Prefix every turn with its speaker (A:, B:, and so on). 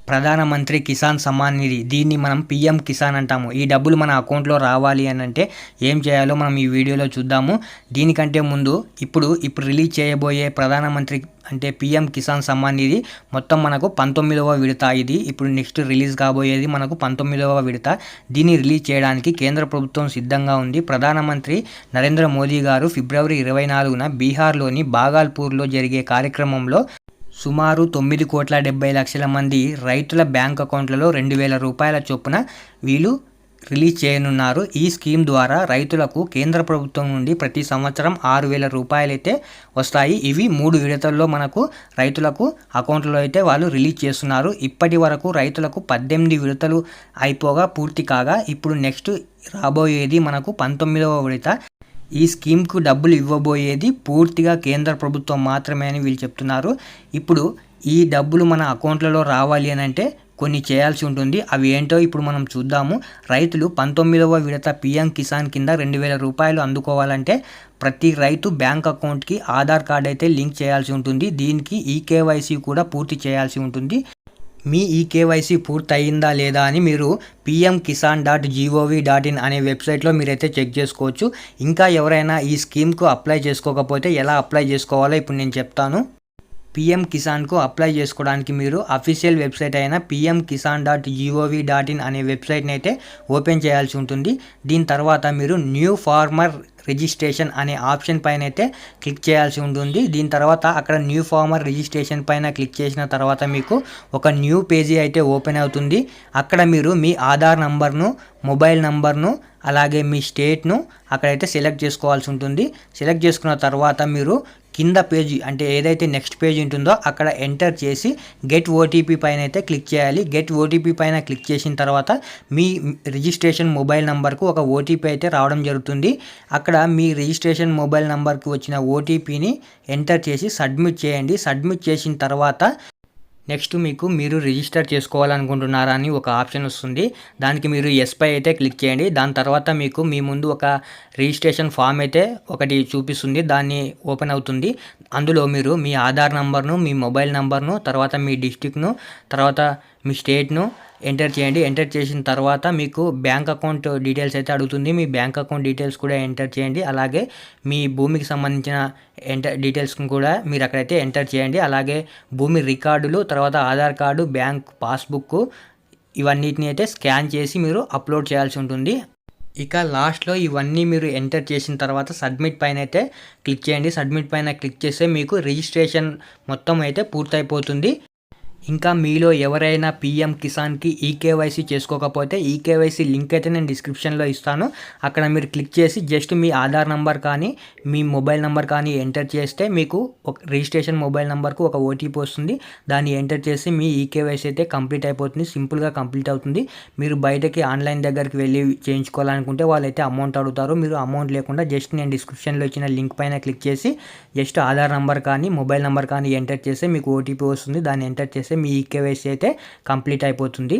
A: ప్రధానమంత్రి కిసాన్ సమ్మాన్ నిధి దీన్ని మనం పీఎం కిసాన్ అంటాము. ఈ డబ్బులు మన అకౌంట్లో రావాలి అని అంటే ఏం చేయాలో మనం ఈ వీడియోలో చూద్దాము. దీనికంటే ముందు ఇప్పుడు రిలీజ్ చేయబోయే ప్రధానమంత్రి అంటే పీఎం కిసాన్ సమ్మాన్ నిధి మొత్తం మనకు 19వ విడత. ఇది ఇప్పుడు నెక్స్ట్ రిలీజ్ కాబోయేది మనకు 19వ విడత. దీన్ని రిలీజ్ చేయడానికి కేంద్ర ప్రభుత్వం సిద్ధంగా ఉంది. ప్రధానమంత్రి నరేంద్ర మోదీ గారు ఫిబ్రవరి 24న బీహార్లోని బాగల్పూర్లో జరిగే కార్యక్రమంలో సుమారు 9,70,00,000 మంది రైతుల బ్యాంక్ అకౌంట్లలో 2,000 రూపాయల చొప్పున వీళ్ళు రిలీజ్ చేయనున్నారు. ఈ స్కీమ్ ద్వారా రైతులకు కేంద్ర ప్రభుత్వం నుండి ప్రతి సంవత్సరం 6,000 రూపాయలైతే వస్తాయి. ఇవి 3 విడతల్లో మనకు రైతులకు అకౌంట్లో అయితే వాళ్ళు రిలీజ్ చేస్తున్నారు. ఇప్పటి వరకు రైతులకు 18 విడతలు అయిపోగా పూర్తి కాగా ఇప్పుడు నెక్స్ట్ రాబోయేది మనకు 19వ విడత. ఈ స్కీమ్కు డబ్బులు ఇవ్వబోయేది పూర్తిగా కేంద్ర ప్రభుత్వం మాత్రమే అని వీళ్ళు చెప్తున్నారు. ఇప్పుడు ఈ డబ్బులు మన అకౌంట్లలో రావాలి అని అంటే కొన్ని చేయాల్సి ఉంటుంది. అవి ఏంటో ఇప్పుడు మనం చూద్దాము. రైతులు 19వ విడత పీఎం కిసాన్ కింద 2,000 రూపాయలు అందుకోవాలంటే ప్రతి రైతు బ్యాంక్ అకౌంట్కి ఆధార్ కార్డ్ అయితే లింక్ చేయాల్సి ఉంటుంది. దీనికి ఈకేవైసీ కూడా పూర్తి చేయాల్సి ఉంటుంది. మీ ఈకేవైసీ పూర్తయిందా లేదా అని మీరు pmkisan.gov.in అనే వెబ్సైట్లో మీరైతే చెక్ చేసుకోవచ్చు. ఇంకా ఎవరైనా ఈ స్కీమ్కు అప్లై చేసుకోకపోతే ఎలా అప్లై చేసుకోవాలో ఇప్పుడు నేను చెప్తాను. పీఎం కిసాన్కు అప్లై చేసుకోవడానికి మీరు అఫీషియల్ వెబ్సైట్ అయిన pmkisan.gov.in అనే వెబ్సైట్ని అయితే ఓపెన్ చేయాల్సి ఉంటుంది. దీని తర్వాత మీరు న్యూ ఫార్మర్ రిజిస్ట్రేషన్ అనే ఆప్షన్ పైన అయితే క్లిక్ చేయాల్సి ఉంటుంది. దీని తర్వాత అక్కడ న్యూ ఫార్మర్ రిజిస్ట్రేషన్ పైన క్లిక్ చేసిన తర్వాత మీకు ఒక న్యూ పేజీ అయితే ఓపెన్ అవుతుంది. అక్కడ మీరు మీ ఆధార్ నంబర్ను, మొబైల్ నంబర్ను, అలాగే మీ స్టేట్ను అక్కడైతే సెలెక్ట్ చేసుకోవాల్సి ఉంటుంది. సెలెక్ట్ చేసుకున్న తర్వాత మీరు కింద పేజీ అంటే ఏదైతే నెక్స్ట్ పేజ్ ఉంటుందో అక్కడ ఎంటర్ చేసి గెట్ ఓటీపీ పైన అయితే క్లిక్ చేయాలి. గెట్ ఓటీపీ పైన క్లిక్ చేసిన తర్వాత మీ రిజిస్ట్రేషన్ మొబైల్ నెంబర్కు ఒక ఓటీపీ అయితే రావడం జరుగుతుంది. అక్కడ మీ రిజిస్ట్రేషన్ మొబైల్ నెంబర్కి వచ్చిన ఓటీపీని ఎంటర్ చేసి సబ్మిట్ చేయండి. సబ్మిట్ చేసిన తర్వాత నెక్స్ట్ మీరు రిజిస్టర్ చేసుకోవాలనుకుంటున్నారా అని ఒక ఆప్షన్ వస్తుంది. దానికి మీరు ఎస్ పై అయితే క్లిక్ చేయండి. దాని తర్వాత మీ ముందు ఒక రిజిస్ట్రేషన్ ఫామ్ అయితే ఒకటి చూపిస్తుంది. దాన్ని ఓపెన్ అవుతుంది. అందులో మీరు మీ ఆధార్ నంబర్ను, మీ మొబైల్ నంబర్ను, తర్వాత మీ డిస్ట్రిక్ట్ను, తర్వాత మీ స్టేట్ను ఎంటర్ చేయండి. ఎంటర్ చేసిన తర్వాత మీకు బ్యాంక్ అకౌంట్ డీటెయిల్స్ అయితే అడుగుతుంది. మీ బ్యాంక్ అకౌంట్ డీటెయిల్స్ కూడా ఎంటర్ చేయండి. అలాగే మీ భూమికి సంబంధించిన డీటెయిల్స్ని కూడా మీరు అక్కడైతే ఎంటర్ చేయండి. అలాగే భూమి రికార్డులు, తర్వాత ఆధార్ కార్డు, బ్యాంక్ పాస్బుక్ ఇవన్నిటిని అయితే స్కాన్ చేసి మీరు అప్లోడ్ చేయాల్సి ఉంటుంది. ఇక లాస్ట్లో ఇవన్నీ మీరు ఎంటర్ చేసిన తర్వాత సబ్మిట్ పైన అయితే క్లిక్ చేయండి. సబ్మిట్ పైన క్లిక్ చేస్తే మీకు రిజిస్ట్రేషన్ మొత్తం అయితే పూర్తయిపోతుంది. ఇంకా మీలో ఎవరైనా పీఎం కిసాన్కి ఈకేవైసీ చేసుకోకపోతే ఈకేవైసీ లింక్ అయితే నేను డిస్క్రిప్షన్లో ఇస్తాను. అక్కడ మీరు క్లిక్ చేసి జస్ట్ మీ ఆధార్ నెంబర్ కానీ మీ మొబైల్ నెంబర్ కానీ ఎంటర్ చేస్తే మీకు ఒక రిజిస్ట్రేషన్ మొబైల్ నెంబర్కు ఒక ఓటీపీ వస్తుంది. దాన్ని ఎంటర్ చేసి మీ ఈకేవైసీ అయితే కంప్లీట్ అయిపోతుంది. సింపుల్గా కంప్లీట్ అవుతుంది. మీరు బయటకి ఆన్లైన్ దగ్గరికి వెళ్ళి చేయించుకోవాలనుకుంటే వాళ్ళైతే అమౌంట్ అడుగుతారు. మీరు అమౌంట్ లేకుండా జస్ట్ నేను డిస్క్రిప్షన్లో ఇచ్చిన లింక్ పైన క్లిక్ చేసి జస్ట్ ఆధార్ నెంబర్ కానీ మొబైల్ నెంబర్ కానీ ఎంటర్ చేస్తే మీకు ఓటీపీ వస్తుంది. దాన్ని ఎంటర్ చేస్తే మీ ఈకేవైసీ అయితే కంప్లీట్ అయిపోతుంది.